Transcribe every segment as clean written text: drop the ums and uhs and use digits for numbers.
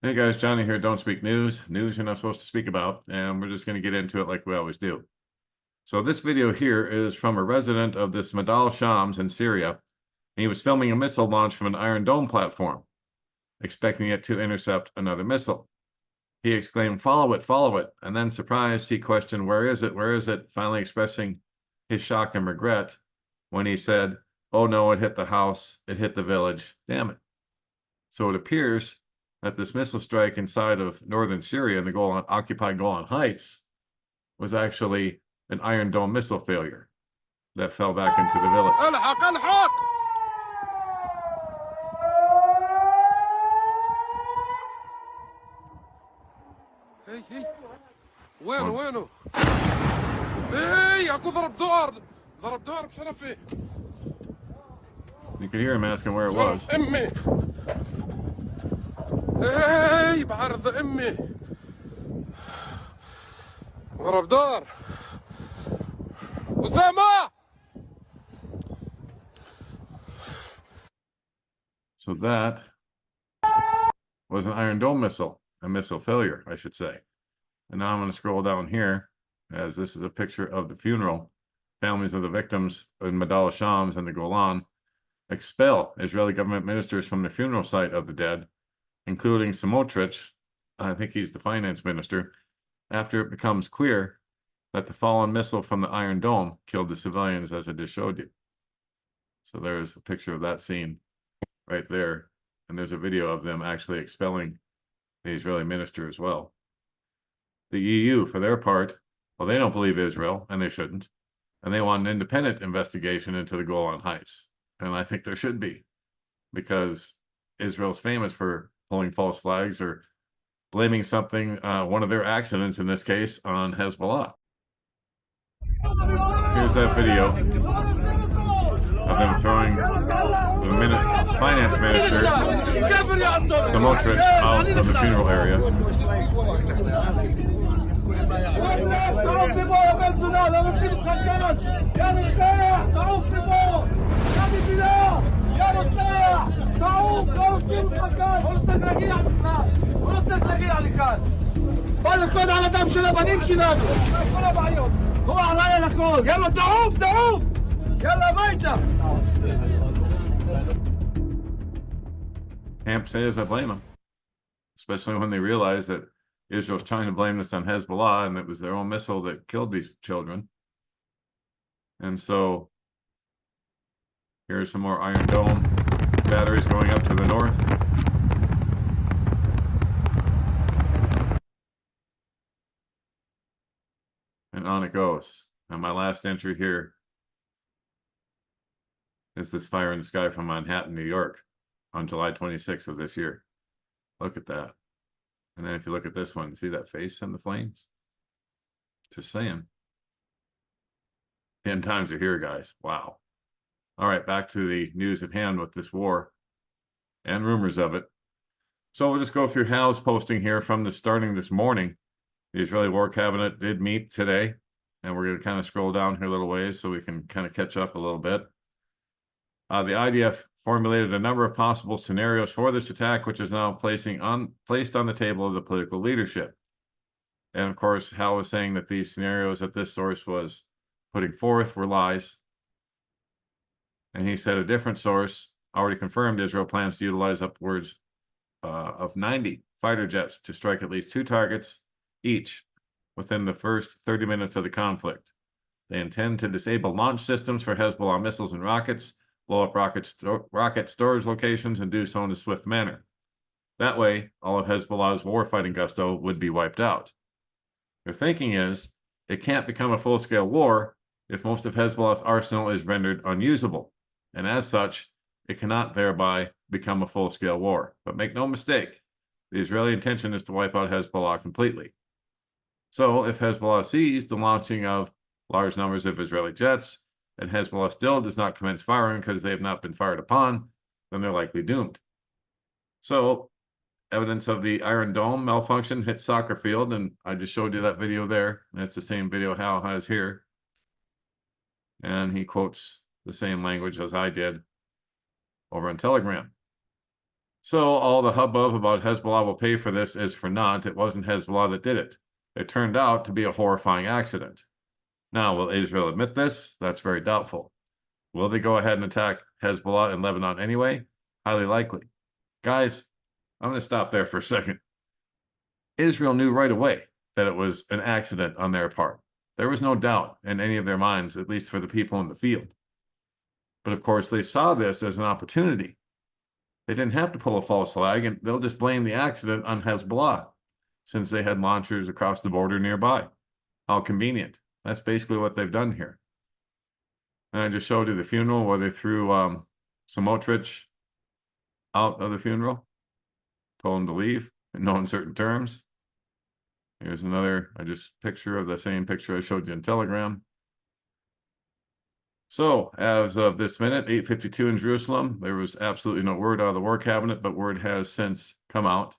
Hey guys, Johnny here. Don't speak news. News you're not supposed to speak about, and we're just going to get into it like we always do. So this video here is from a resident of this Majdal Shams in Syria. He was filming a missile launch from an Iron Dome platform, expecting it to intercept another missile. He exclaimed, follow it, and then surprised, he questioned, where is it, finally expressing his shock and regret when he said, oh no, it hit the house, it hit the village, damn it. So it appears that this missile strike inside of northern Syria in the occupied Golan Heights was actually an Iron Dome missile failure that fell back into the village. وينه ايه اكو ضرب دور بشرفي. You could hear him asking where it was. امي ايه بعرض امي ضرب دور أسامة. So that was an Iron Dome missile, a missile failure, I should say. And now I'm going to scroll down here, as this is a picture of the funeral. Families of the victims in Majdal Shams and the Golan expel Israeli government ministers from the funeral site of the dead, including Smotrich, I think he's the finance minister, after it becomes clear that the fallen missile from the Iron Dome killed the civilians, as I just showed you. So there's a picture of that scene right there. And there's a video of them actually expelling the Israeli minister as well. The EU, for their part, well, they don't believe Israel, and they shouldn't. And they want an independent investigation into the Golan Heights. And I think there should be, because Israel's famous for pulling false flags or blaming something, one of their accidents in this case, on Hezbollah. Here's that video of them throwing the finance minister, Smotrich, out of the funeral area. Camp says I blame them, especially when they realize that Israel's trying to blame this on Hezbollah and it was their own missile that killed these children. And so here's some more Iron Dome batteries going up to the north. And on it goes. And my last entry here is this fire in the sky from Manhattan, New York on July 26th of this year. Look at that. And then if you look at this one, see that face in the flames? Just saying. 10 times are here, guys. Wow. All right, back to the news at hand with this war and rumors of it. So we'll just go through Hal's posting here from the starting this morning. The Israeli War Cabinet did meet today, and we're going to kind of scroll down here a little ways so we can kind of catch up a little bit. The IDF formulated a number of possible scenarios for this attack, which is now placed on the table of the political leadership. And of course, Hal was saying that these scenarios that this source was putting forth were lies. And he said a different source already confirmed Israel plans to utilize upwards of 90 fighter jets to strike at least 2 targets each within the first 30 minutes of the conflict. They intend to disable launch systems for Hezbollah missiles and rockets, blow up rocket storage locations, and do so in a swift manner. That way, all of Hezbollah's warfighting gusto would be wiped out. Their thinking is, it can't become a full-scale war if most of Hezbollah's arsenal is rendered unusable, and as such, it cannot thereby become a full-scale war. But make no mistake, the Israeli intention is to wipe out Hezbollah completely. So, if Hezbollah sees the launching of large numbers of Israeli jets, and Hezbollah still does not commence firing because they have not been fired upon, then they're likely doomed. So, evidence of the Iron Dome malfunction hit soccer field, and I just showed you that video there. That's the same video Hal has here. And he quotes the same language as I did over on Telegram. So all the hubbub about Hezbollah will pay for this is for naught. It wasn't Hezbollah that did it. It turned out to be a horrifying accident. Now, will Israel admit this? That's very doubtful. Will they go ahead and attack Hezbollah in Lebanon anyway? Highly likely. Guys, I'm going to stop there for a second. Israel knew right away that it was an accident on their part. There was no doubt in any of their minds, at least for the people in the field. But of course, they saw this as an opportunity. They didn't have to pull a false flag, and they'll just blame the accident on Hezbollah, since they had launchers across the border nearby. How convenient. That's basically what they've done here. And I just showed you the funeral where they threw Samotrich out of the funeral, told him to leave in no uncertain terms. Here's another, picture of the same picture I showed you in Telegram. So, as of this minute, 8:52 in Jerusalem, there was absolutely no word out of the war cabinet, but word has since come out.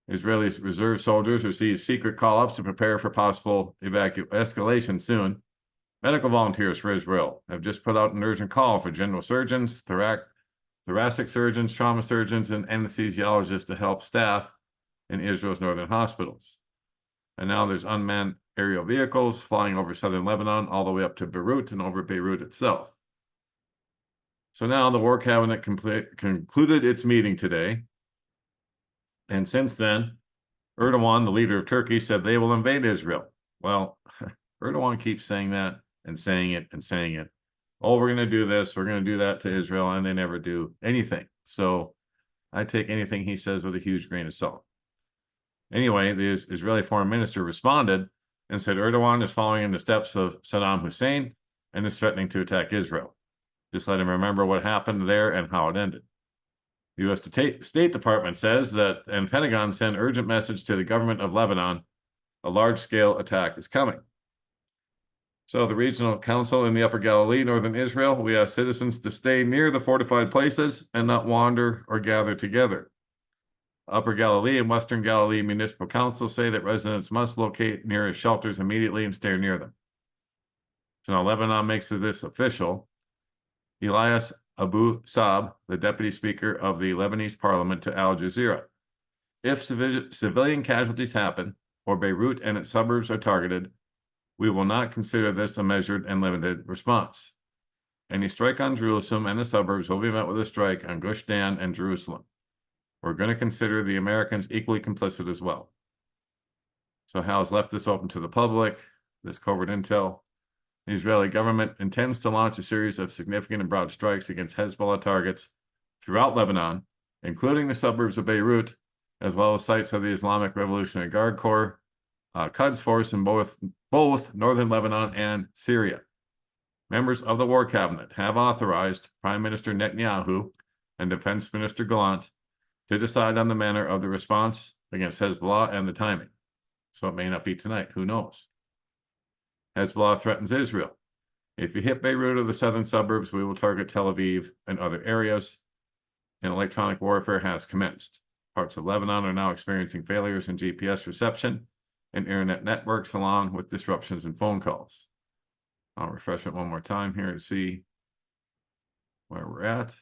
Israeli reserve soldiers received secret call-ups to prepare for possible escalation soon. Medical volunteers for Israel have just put out an urgent call for general surgeons, thoracic surgeons, trauma surgeons, and anesthesiologists to help staff in Israel's northern hospitals. And now there's unmanned aerial vehicles flying over southern Lebanon all the way up to Beirut and over Beirut itself. So now the war cabinet concluded its meeting today. And since then, Erdogan, the leader of Turkey, said they will invade Israel. Well, Erdogan keeps saying that and saying it and saying it. Oh, we're going to do this, we're going to do that to Israel, and they never do anything. So I take anything he says with a huge grain of salt. Anyway, the Israeli foreign minister responded and said Erdogan is following in the steps of Saddam Hussein and is threatening to attack Israel. Just let him remember what happened there and how it ended. The U.S. State Department says that, and Pentagon sent urgent message to the government of Lebanon, a large-scale attack is coming. So the regional council in the Upper Galilee, northern Israel, we ask citizens to stay near the fortified places and not wander or gather together. Upper Galilee and Western Galilee municipal councils say that residents must locate nearest shelters immediately and stay near them. So now Lebanon makes this official. Elias Abu Saab, the deputy speaker of the Lebanese parliament, to Al Jazeera. If civilian casualties happen or Beirut and its suburbs are targeted, we will not consider this a measured and limited response. Any strike on Jerusalem and the suburbs will be met with a strike on Gush Dan and Jerusalem. We're going to consider the Americans equally complicit as well. So Hal's left this open to the public, this covert intel. The Israeli government intends to launch a series of significant and broad strikes against Hezbollah targets throughout Lebanon, including the suburbs of Beirut, as well as sites of the Islamic Revolutionary Guard Corps, Quds force in both northern Lebanon and Syria. Members of the War Cabinet have authorized Prime Minister Netanyahu and Defense Minister Gallant to decide on the manner of the response against Hezbollah and the timing. So it may not be tonight, who knows? Hezbollah threatens Israel. If you hit Beirut or the southern suburbs, we will target Tel Aviv and other areas. And electronic warfare has commenced. Parts of Lebanon are now experiencing failures in GPS reception and internet networks, along with disruptions in phone calls. I'll refresh it one more time here to see where we're at.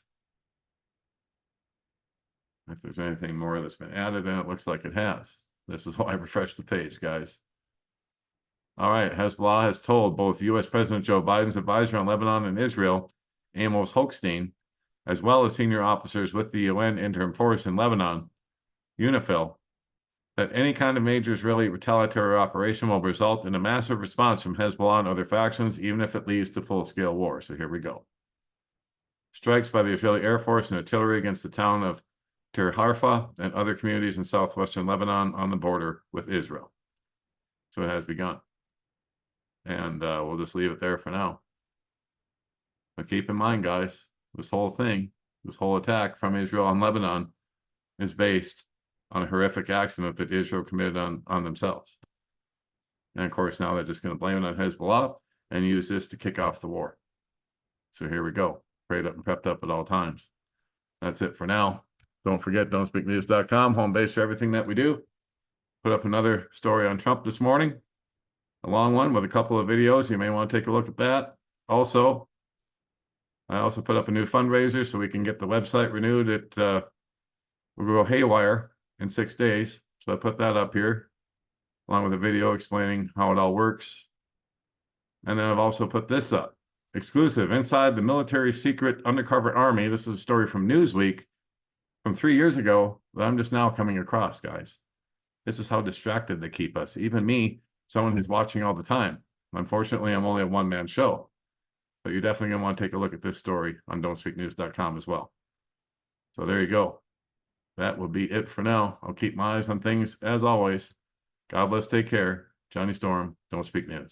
If there's anything more that's been added, and it looks like it has. This is why I refreshed the page, guys. All right, Hezbollah has told both U.S. President Joe Biden's advisor on Lebanon and Israel, Amos Hochstein, as well as senior officers with the UN Interim Force in Lebanon, UNIFIL, that any kind of major Israeli retaliatory operation will result in a massive response from Hezbollah and other factions, even if it leads to full-scale war. So here we go. Strikes by the Israeli Air Force and artillery against the town of Tir Harfa and other communities in southwestern Lebanon on the border with Israel. So it has begun. And we'll just leave it there for now. But keep in mind, guys, this whole thing, this whole attack from Israel on Lebanon is based on a horrific accident that Israel committed on themselves. And of course, now they're just going to blame it on Hezbollah and use this to kick off the war. So here we go. Prayed up and prepped up at all times. That's it for now. Don't forget, don'tspeaknews.com, home base for everything that we do. Put up another story on Trump this morning. A long one with a couple of videos. You may want to take a look at that. Also, I also put up a new fundraiser so we can get the website renewed at will go haywire in 6 days. So I put that up here, along with a video explaining how it all works. And then I've also put this up. Exclusive, inside the military secret undercover army. This is a story from Newsweek from 3 years ago that I'm just now coming across, guys. This is how distracted they keep us. Even me, someone who's watching all the time. Unfortunately, I'm only a one-man show. But you're definitely going to want to take a look at this story on don'tspeaknews.com as well. So there you go. That will be it for now. I'll keep my eyes on things as always. God bless, take care. Johnny Storm, Don't Speak News.